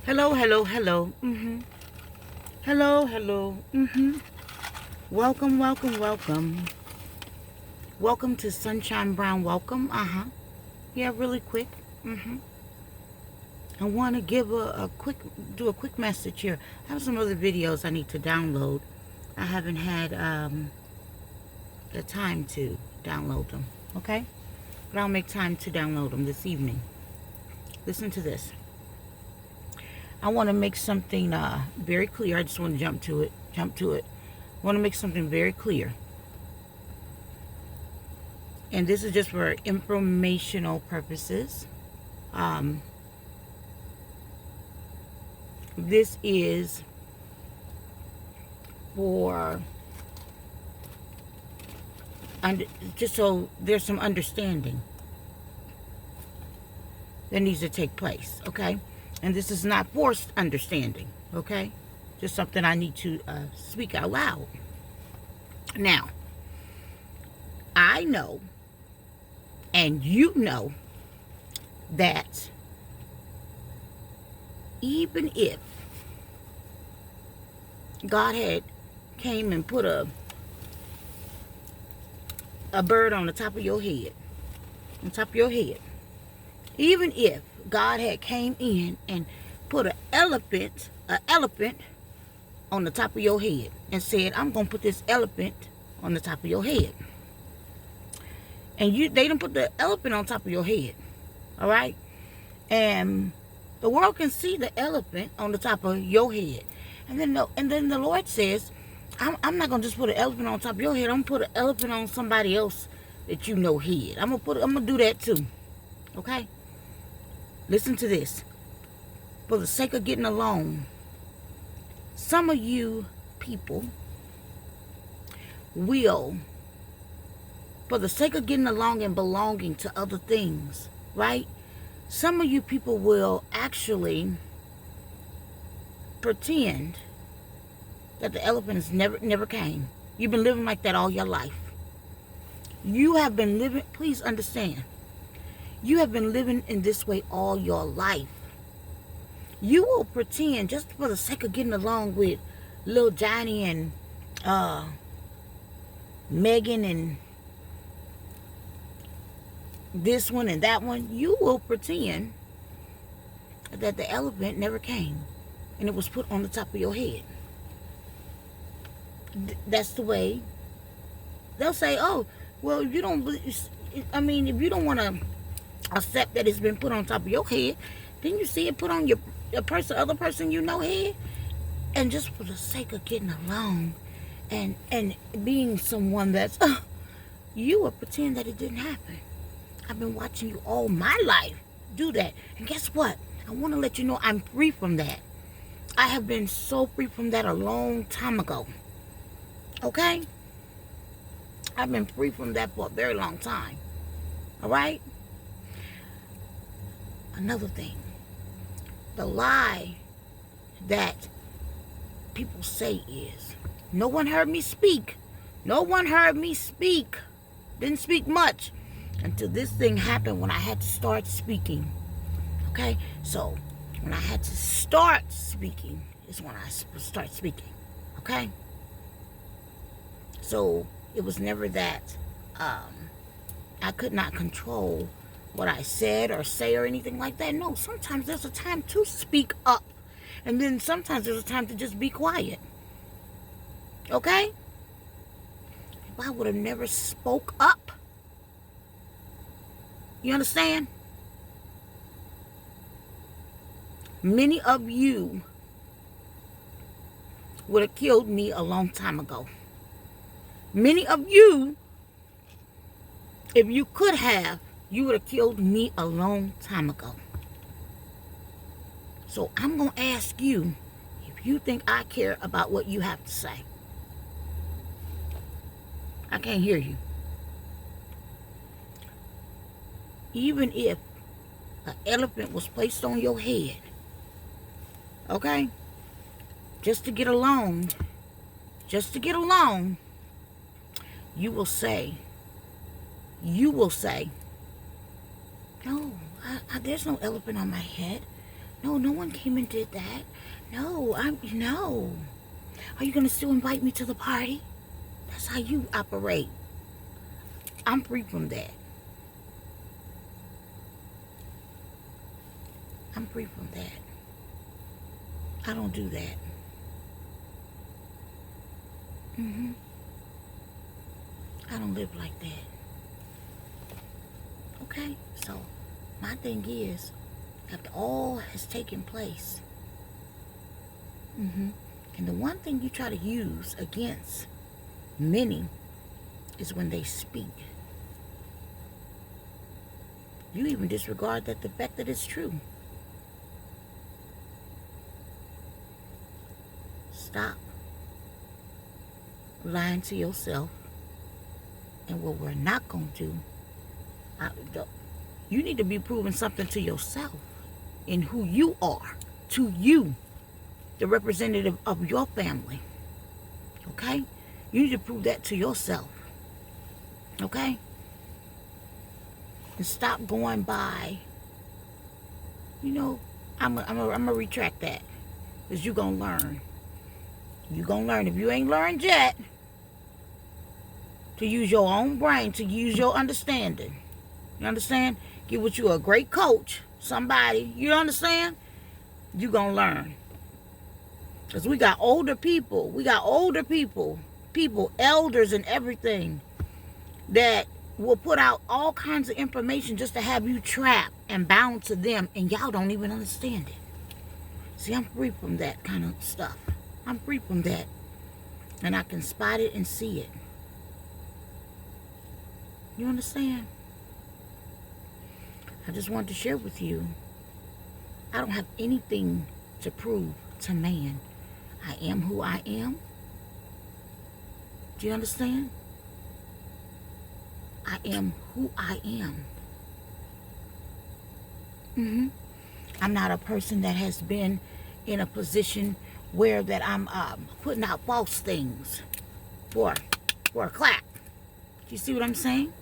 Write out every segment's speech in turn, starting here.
Hello, hello, hello. Hello, hello. Welcome, welcome, welcome. Welcome to Sunshine Brown. Welcome. Yeah, really quick. I want to give a quick message here. I have some other videos I need to download. I haven't had the time to download them. Okay, but I'll make time to download them this evening. Listen to this. I want to make something very clear. I just want to jump to it. I want to make something very clear. And this is just for informational purposes. This is for just so there's some understanding that needs to take place, okay? And this is not forced understanding, okay? Just something I need to speak out loud. Now, I know, and you know, that even if God had came and put a bird on the top of your head, even if God had came in and put an elephant on the top of your head and said, I'm going to put this elephant on the top of your head. And they didn't put the elephant on top of your head. All right? And the world can see the elephant on the top of your head. And then the Lord says, I'm not going to just put an elephant on top of your head. I'm going to put an elephant on somebody else that you know head. I'm going to do that too. Okay? Listen to this. For the sake of getting along, some of you people will, for the sake of getting along and belonging to other things, right? Some of you people will actually pretend that the elephant has never came. You've been living like that all your life. You have been living, please understand, you have been living in this way all your life. You will pretend, just for the sake of getting along with Lil Johnny and Megan and this one and that one, you will pretend that the elephant never came and it was put on the top of your head. That's the way they'll say, oh, well, if you don't want to accept that it's been put on top of your head, then you see it put on your other person you know head. And just for the sake of getting along and being someone that's you will pretend that it didn't happen. I've been watching you all my life do that. And guess what? I want to let you know I'm free from that. I have been so free from that a long time ago. Okay? I've been free from that for a very long time. All right? Another thing. The lie that people say is, no one heard me speak. No one heard me speak. Didn't speak much until this thing happened when I had to start speaking. Okay? So, when I had to start speaking is when I start speaking. Okay? So, it was never that I could not control what I said or say or anything like that. No, sometimes there's a time to speak up. And then sometimes there's a time to just be quiet. Okay? If I would have never spoke up, you understand? Many of you would have killed me a long time ago. Many of you, if you could have, you would have killed me a long time ago. So I'm going to ask you if you think I care about what you have to say. I can't hear you. Even if an elephant was placed on your head, okay, just to get along, you will say, no, there's no elephant on my head. No, no one came and did that. No. Are you gonna still invite me to the party? That's how you operate. I'm free from that. I'm free from that. I don't do that. I don't live like that. Okay? So, my thing is, after all has taken place, and the one thing you try to use against many is when they speak. You even disregard the fact that it's true. Stop lying to yourself. And what we're not going to do, you need to be proving something to yourself in who you are, to you, the representative of your family. Okay? You need to prove that to yourself. Okay? And stop going by, I'm gonna retract that. Because you're going to learn. You're going to learn. If you ain't learned yet, to use your own brain, to use your understanding. You understand? Get with you a great coach, somebody, you understand? You're going to learn. Because we got older people, people, elders and everything, that will put out all kinds of information just to have you trapped and bound to them, and y'all don't even understand it. See, I'm free from that kind of stuff. I'm free from that. And I can spot it and see it. You understand? I just wanted to share with you. I don't have anything to prove to man. I am who I am. Do you understand? I am who I am. I'm not a person that has been in a position where that I'm putting out false things for a clap. Do you see what I'm saying?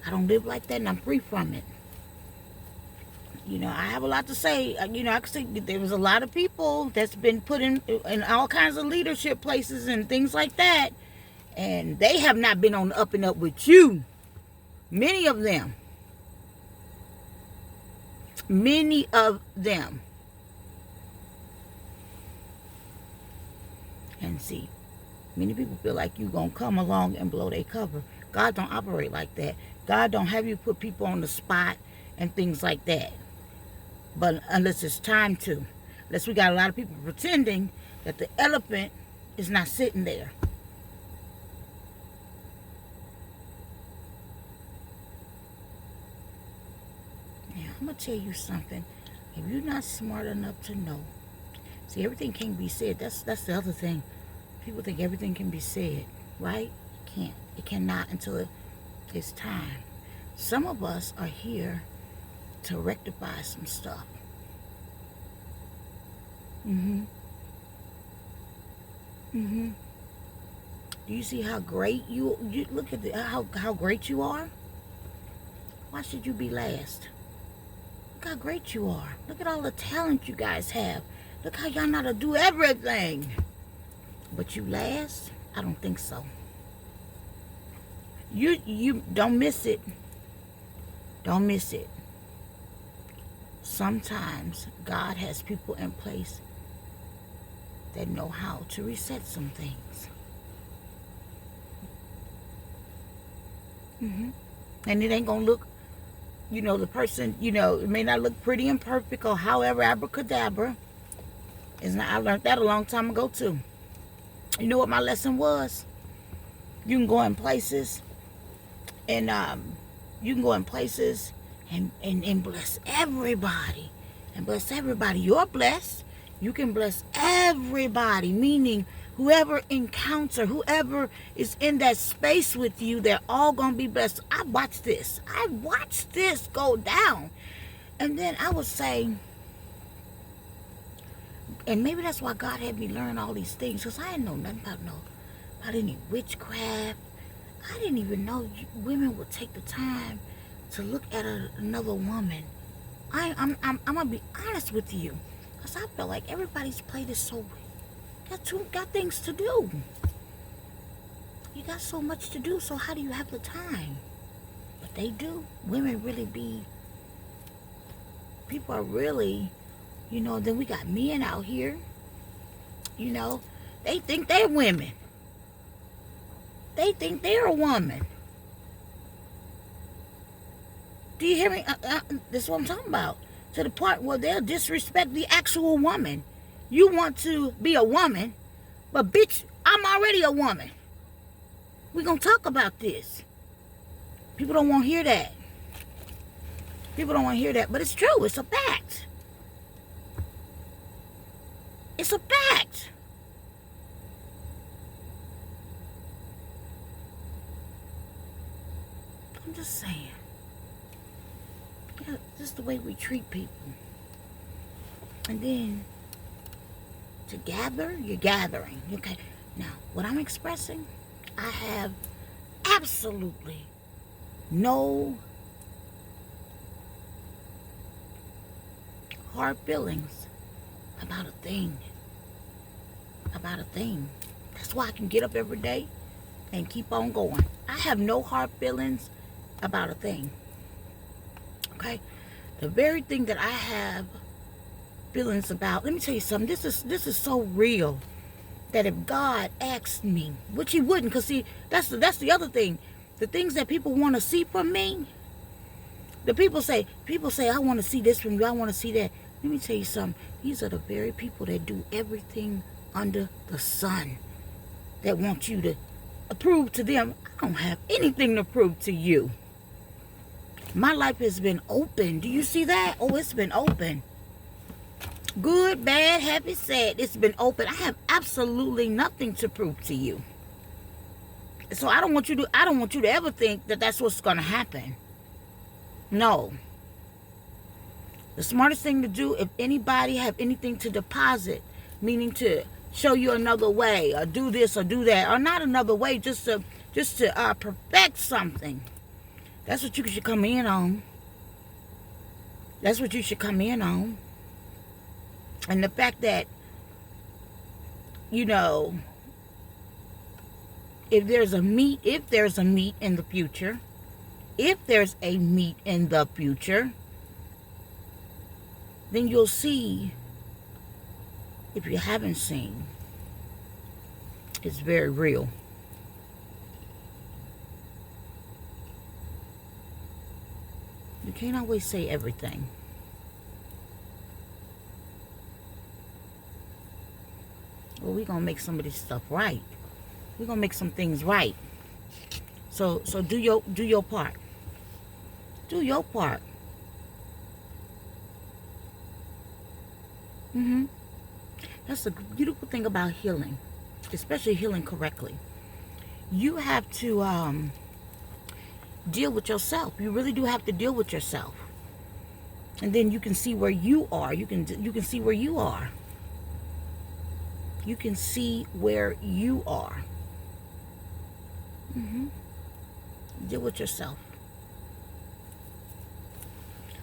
I don't live like that, and I'm free from it. I have a lot to say. I can say there was a lot of people that's been put in all kinds of leadership places and things like that, and they have not been on the up and up with you. Many of them. And see, many people feel like you're going to come along and blow their cover. God don't operate like that. God don't have you put people on the spot and things like that. But unless it's time to. Unless we got a lot of people pretending that the elephant is not sitting there. Now, I'm going to tell you something. If you're not smart enough to know. See, everything can't be said. That's the other thing. People think everything can be said. Right? It can't. It cannot until it's time. Some of us are here to rectify some stuff. Do you see how great you look at how great you are? Why should you be last? Look how great you are. Look at all the talent you guys have. Look how y'all know how to do everything. But you last? I don't think so. You don't miss it. Don't miss it. Sometimes God has people in place that know how to reset some things. And it ain't gonna look, the person, it may not look pretty and perfect or however, abracadabra. It's not. I learned that a long time ago too. You know what my lesson was? You can go in places and and bless everybody. And bless everybody. You're blessed. You can bless everybody. Meaning whoever is in that space with you, they're all going to be blessed. I watched this go down. And then I would say, and maybe that's why God had me learn all these things. Because I didn't know nothing about any witchcraft. I didn't even know women would take the time to look at another woman I'm gonna be honest with you, cause I feel like everybody's plate is so got things to do. You got so much to do, so how do you have the time? But they do. Women really people are really, then we got men out here, they think they're women. They think they're a woman. Do you hear me? That's what I'm talking about. To the part where they'll disrespect the actual woman. You want to be a woman, but bitch, I'm already a woman. We're going to talk about this. People don't want to hear that. People don't want to hear that, but it's true. It's a fact. It's a fact. I'm just saying. Yeah, this is the way we treat people. And then to gather, you're gathering. Okay. Now, what I'm expressing, I have absolutely no hard feelings about a thing. About a thing. That's why I can get up every day and keep on going. I have no hard feelings about a thing. Okay? The very thing that I have feelings about, let me tell you something. This is so real that if God asked me, which he wouldn't, because see, that's the other thing. The things that people want to see from me, people say, I want to see this from you, I want to see that. Let me tell you something. These are the very people that do everything under the sun, that want you to prove to them. I don't have anything to prove to you. My life has been open. Do you see that? Oh, it's been open. Good, bad, happy, sad. It's been open. I have absolutely nothing to prove to you. So I don't want you to ever think that that's what's going to happen. No. The smartest thing to do, if anybody have anything to deposit, meaning to show you another way, or do this or do that, or not another way, just to perfect something, that's what you should come in on. That's what you should come in on. And the fact that, if there's a meet in the future, then you'll see. If you haven't seen, it's very real. You can't always say everything. Well, we're going to make some of this stuff right. We're going to make some things right. So do your part. Do your part. That's the beautiful thing about healing, especially healing correctly. You have to deal with yourself. You really do have to deal with yourself. And then you can see where you are. You can see where you are. You can see where you are. Deal with yourself.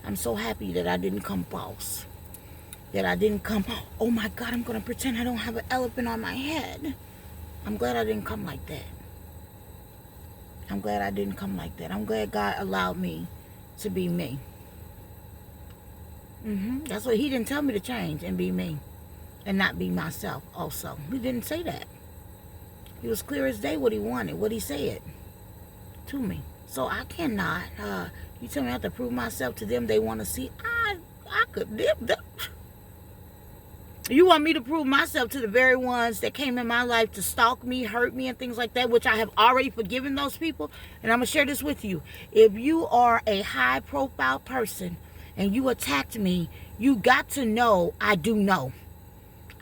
I'm so happy that I didn't come false. That I didn't come, oh my God, I'm going to pretend I don't have an elephant on my head. I'm glad I didn't come like that. I'm glad I didn't come like that. I'm glad God allowed me to be me. That's what he didn't tell me to change and be me. And not be myself also. He didn't say that. It was clear as day what he wanted, what he said to me. So I cannot, you tell me I have to prove myself to them they want to see. I could live that. You want me to prove myself to the very ones that came in my life to stalk me, hurt me, and things like that, which I have already forgiven those people. And I'm going to share this with you. If you are a high-profile person and you attacked me, you got to know I do know.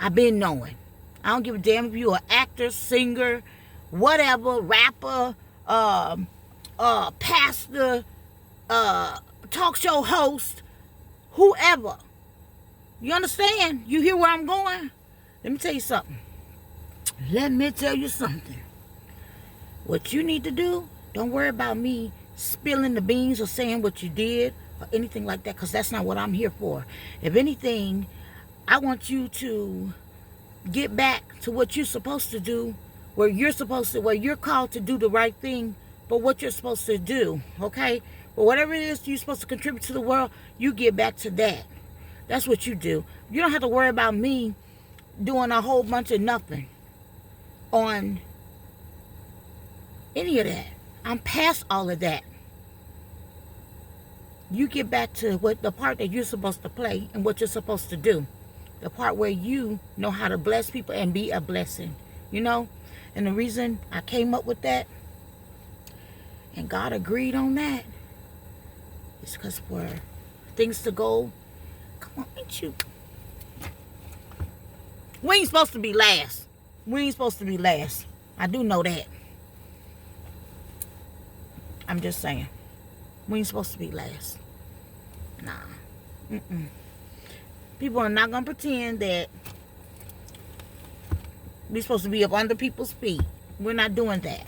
I've been knowing. I don't give a damn if you're an actor, singer, whatever, rapper, pastor, talk show host, whoever. You understand? You hear where I'm going? Let me tell you something. Let me tell you something. What you need to do, don't worry about me spilling the beans or saying what you did or anything like that, because that's not what I'm here for. If anything, I want you to get back to what you're supposed to do, where you're called to do the right thing, but what you're supposed to do, okay? But whatever it is you're supposed to contribute to the world, you get back to that. That's what you do. You don't have to worry about me doing a whole bunch of nothing on any of that. I'm past all of that. You get back to what the part that you're supposed to play and what you're supposed to do. The part where you know how to bless people and be a blessing, you know? And the reason I came up with that, and God agreed on that, is because for things to go, come on, ain't you? We ain't supposed to be last. We ain't supposed to be last. I do know that. I'm just saying. We ain't supposed to be last. Nah. People are not going to pretend that we're supposed to be up under people's feet. We're not doing that.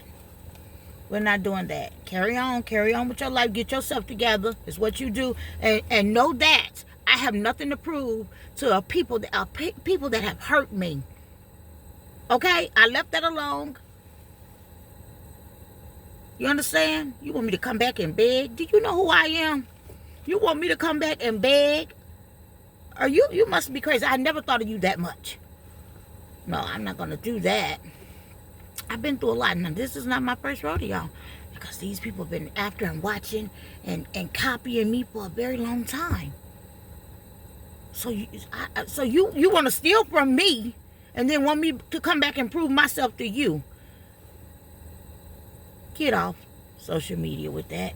We're not doing that. Carry on with your life. Get yourself together. It's what you do. And know that I have nothing to prove to people that have hurt me. Okay? I left that alone. You understand? You want me to come back and beg? Do you know who I am? You want me to come back and beg? Or you must be crazy. I never thought of you that much. No, I'm not going to do that. I've been through a lot. Now, this is not my first rodeo. Because these people have been after and watching and copying me for a very long time. So you want to steal from me and then want me to come back and prove myself to you. Get off social media with that.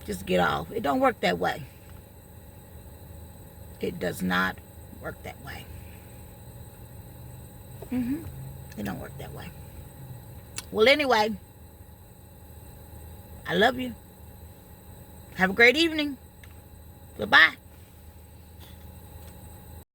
Just get off. It don't work that way. It does not work that way. It don't work that way. Well, anyway, I love you. Have a great evening. Goodbye.